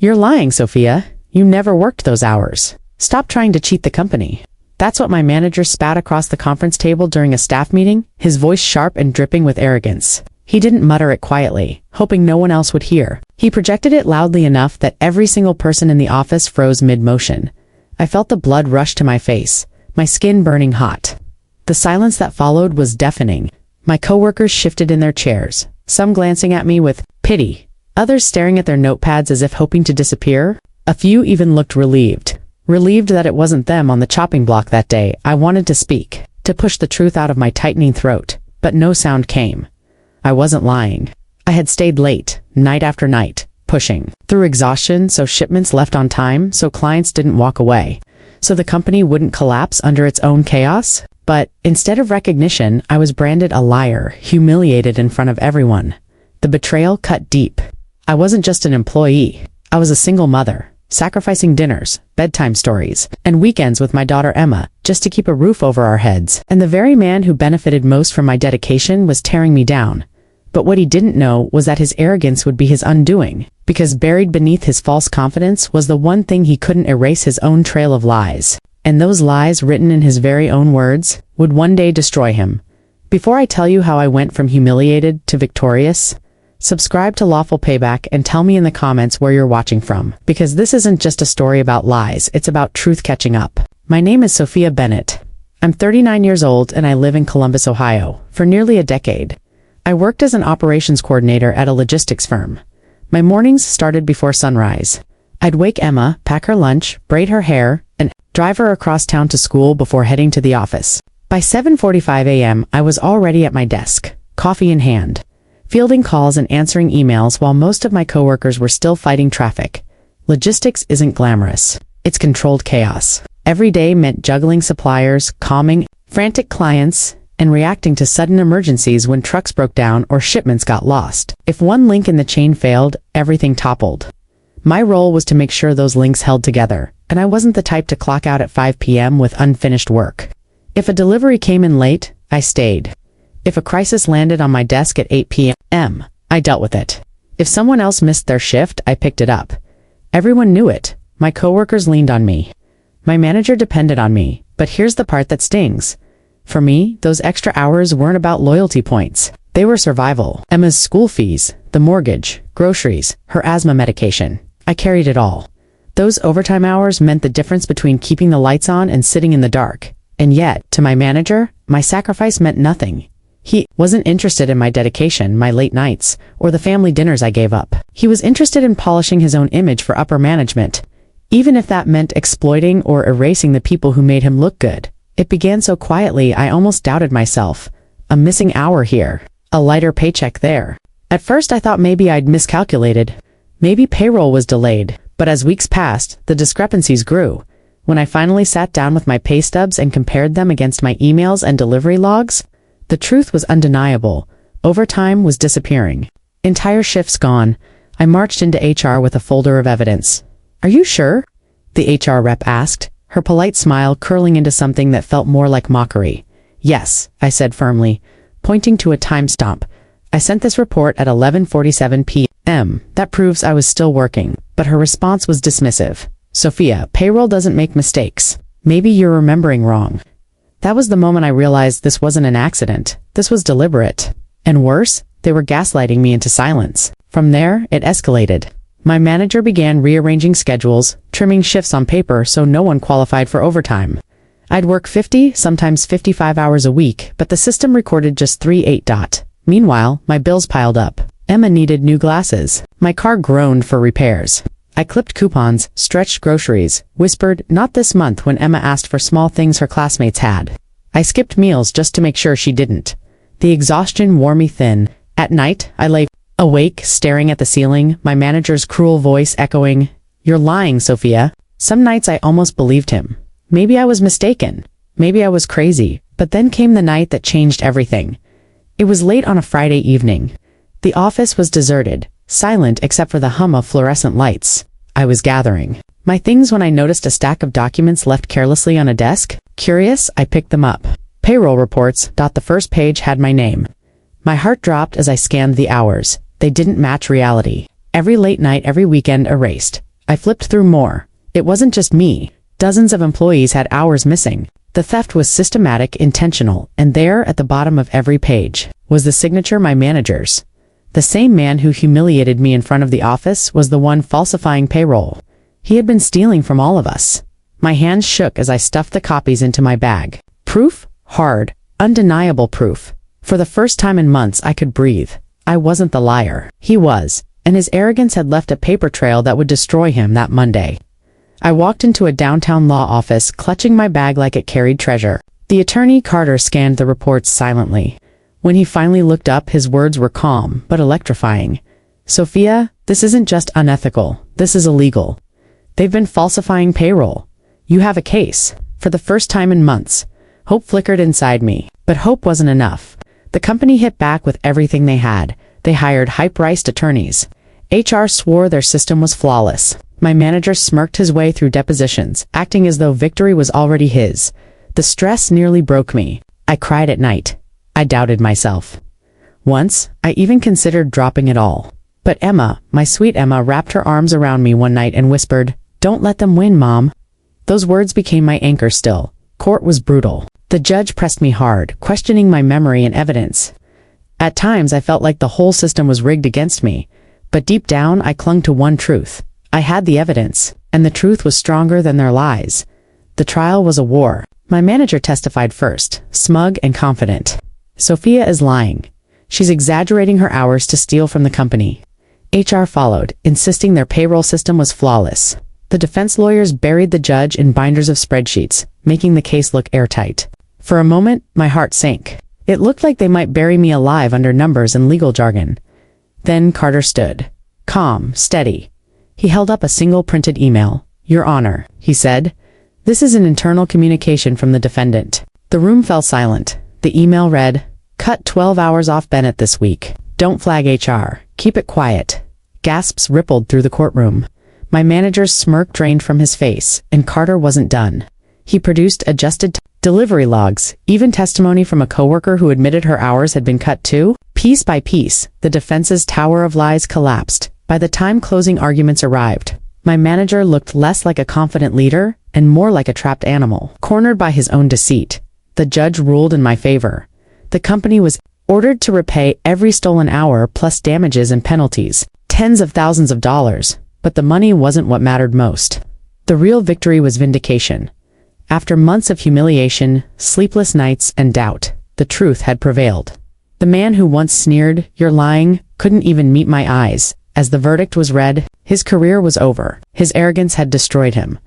"You're lying, Sophia. You never worked those hours. Stop trying to cheat the company." That's what my manager spat across the conference table during a staff meeting, his voice sharp and dripping with arrogance. He didn't mutter it quietly, hoping no one else would hear. He projected it loudly enough that every single person in the office froze mid-motion. I felt the blood rush to my face, my skin burning hot. The silence that followed was deafening. My coworkers shifted in their chairs, some glancing at me with pity, others staring at their notepads as if hoping to disappear. A few even looked relieved that it wasn't them on the chopping block that day. I wanted to speak, to push the truth out of my tightening throat, but no sound came. I wasn't lying. I had stayed late, night after night, pushing through exhaustion so shipments left on time, so clients didn't walk away, so the company wouldn't collapse under its own chaos. But instead of recognition, I was branded a liar, humiliated in front of everyone. The betrayal cut deep. I wasn't just an employee. I was a single mother, sacrificing dinners, bedtime stories, and weekends with my daughter Emma, just to keep a roof over our heads. And the very man who benefited most from my dedication was tearing me down. But what he didn't know was that his arrogance would be his undoing, because buried beneath his false confidence was the one thing he couldn't erase: his own trail of lies. And those lies, written in his very own words, would one day destroy him. Before I tell you how I went from humiliated to victorious, subscribe to Lawful Payback and tell me in the comments where you're watching from, because this isn't just a story about lies, it's about truth catching up. My name is Sophia Bennett. I'm 39 years old and I live in Columbus, Ohio, for nearly a decade. I worked as an operations coordinator at a logistics firm. My mornings started before sunrise. I'd wake Emma, pack her lunch, braid her hair, and drive her across town to school before heading to the office. By 7:45 a.m., I was already at my desk, coffee in hand, fielding calls and answering emails while most of my coworkers were still fighting traffic. Logistics isn't glamorous. It's controlled chaos. Every day meant juggling suppliers, calming frantic clients, and reacting to sudden emergencies when trucks broke down or shipments got lost. If one link in the chain failed, everything toppled. My role was to make sure those links held together, and I wasn't the type to clock out at 5 p.m. with unfinished work. If a delivery came in late, I stayed. If a crisis landed on my desk at 8 p.m., I dealt with it. If someone else missed their shift, I picked it up. Everyone knew it. My coworkers leaned on me. My manager depended on me, but here's the part that stings. For me, those extra hours weren't about loyalty points. They were survival. Emma's school fees, the mortgage, groceries, her asthma medication. I carried it all. Those overtime hours meant the difference between keeping the lights on and sitting in the dark. And yet, to my manager, my sacrifice meant nothing. He wasn't interested in my dedication, my late nights, or the family dinners I gave up. He was interested in polishing his own image for upper management, even if that meant exploiting or erasing the people who made him look good. It began so quietly I almost doubted myself. A missing hour here, a lighter paycheck there. At first I thought maybe I'd miscalculated. Maybe payroll was delayed. But as weeks passed, the discrepancies grew. When I finally sat down with my pay stubs and compared them against my emails and delivery logs, the truth was undeniable. Overtime was disappearing. Entire shifts gone. I marched into HR with a folder of evidence. "Are you sure?" the HR rep asked, her polite smile curling into something that felt more like mockery. "Yes," I said firmly, pointing to a timestamp. "I sent this report at 11:47 p.m. That proves I was still working." But her response was dismissive. "Sophia, payroll doesn't make mistakes. Maybe you're remembering wrong." That was the moment I realized this wasn't an accident. This was deliberate. And worse, they were gaslighting me into silence. From there, it escalated. My manager began rearranging schedules, trimming shifts on paper so no one qualified for overtime. I'd work 50, sometimes 55 hours a week, but the system recorded just 3/8. Meanwhile, my bills piled up. Emma needed new glasses. My car groaned for repairs. I clipped coupons, stretched groceries, whispered, "Not this month," when Emma asked for small things her classmates had. I skipped meals just to make sure she didn't. The exhaustion wore me thin. At night, I lay awake, staring at the ceiling, my manager's cruel voice echoing, "You're lying, Sophia." Some nights I almost believed him. Maybe I was mistaken. Maybe I was crazy. But then came the night that changed everything. It was late on a Friday evening. The office was deserted, silent except for the hum of fluorescent lights. I was gathering my things when I noticed a stack of documents left carelessly on a desk. Curious, I picked them up. Payroll reports. The first page had my name. My heart dropped as I scanned the hours. They didn't match reality. Every late night, every weekend erased. I flipped through more. It wasn't just me. Dozens of employees had hours missing. The theft was systematic, intentional, and there, at the bottom of every page, was the signature my manager's. The same man who humiliated me in front of the office was the one falsifying payroll. He had been stealing from all of us. My hands shook as I stuffed the copies into my bag. Proof? Hard, undeniable proof. For the first time in months I could breathe. I wasn't the liar. He was, and his arrogance had left a paper trail that would destroy him that Monday. I walked into a downtown law office, clutching my bag like it carried treasure. The attorney Carter scanned the reports silently. When he finally looked up, his words were calm, but electrifying. Sophia, this isn't just unethical. This is illegal. They've been falsifying payroll. You have a case. For the first time in months. Hope flickered inside me. But hope wasn't enough. The company hit back with everything they had. They hired high-priced attorneys. HR swore their system was flawless. My manager smirked his way through depositions, acting as though victory was already his. The stress nearly broke me. I cried at night. I doubted myself. Once, I even considered dropping it all. But Emma, my sweet Emma, wrapped her arms around me one night and whispered, "Don't let them win, Mom." Those words became my anchor still. Court was brutal. The judge pressed me hard, questioning my memory and evidence. At times I felt like the whole system was rigged against me. But deep down I clung to one truth. I had the evidence, and the truth was stronger than their lies. The trial was a war. My manager testified first, smug and confident. Sophia is lying. She's exaggerating her hours to steal from the company. HR followed, insisting their payroll system was flawless. The defense lawyers buried the judge in binders of spreadsheets, making the case look airtight. For a moment, my heart sank. It looked like they might bury me alive under numbers and legal jargon. Then Carter stood. Calm, steady. He held up a single printed email. "Your Honor," he said. "This is an internal communication from the defendant." The room fell silent. The email read, "Cut 12 hours off Bennett this week. Don't flag HR. Keep it quiet." Gasps rippled through the courtroom. My manager's smirk drained from his face, and Carter wasn't done. He produced adjusted delivery logs, even testimony from a coworker who admitted her hours had been cut too. Piece by piece, the defense's tower of lies collapsed. By the time closing arguments arrived, my manager looked less like a confident leader and more like a trapped animal, cornered by his own deceit. The judge ruled in my favor. The company was ordered to repay every stolen hour plus damages and penalties, tens of thousands of dollars, but the money wasn't what mattered most. The real victory was vindication. After months of humiliation, sleepless nights, and doubt, the truth had prevailed. The man who once sneered, "You're lying," couldn't even meet my eyes. As the verdict was read, his career was over. His arrogance had destroyed him.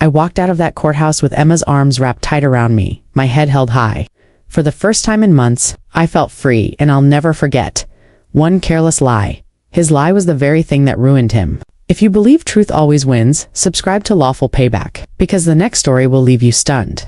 I walked out of that courthouse with Emma's arms wrapped tight around me, my head held high. For the first time in months, I felt free, and I'll never forget. One careless lie. His lie was the very thing that ruined him. If you believe truth always wins, subscribe to Lawful Payback, because the next story will leave you stunned.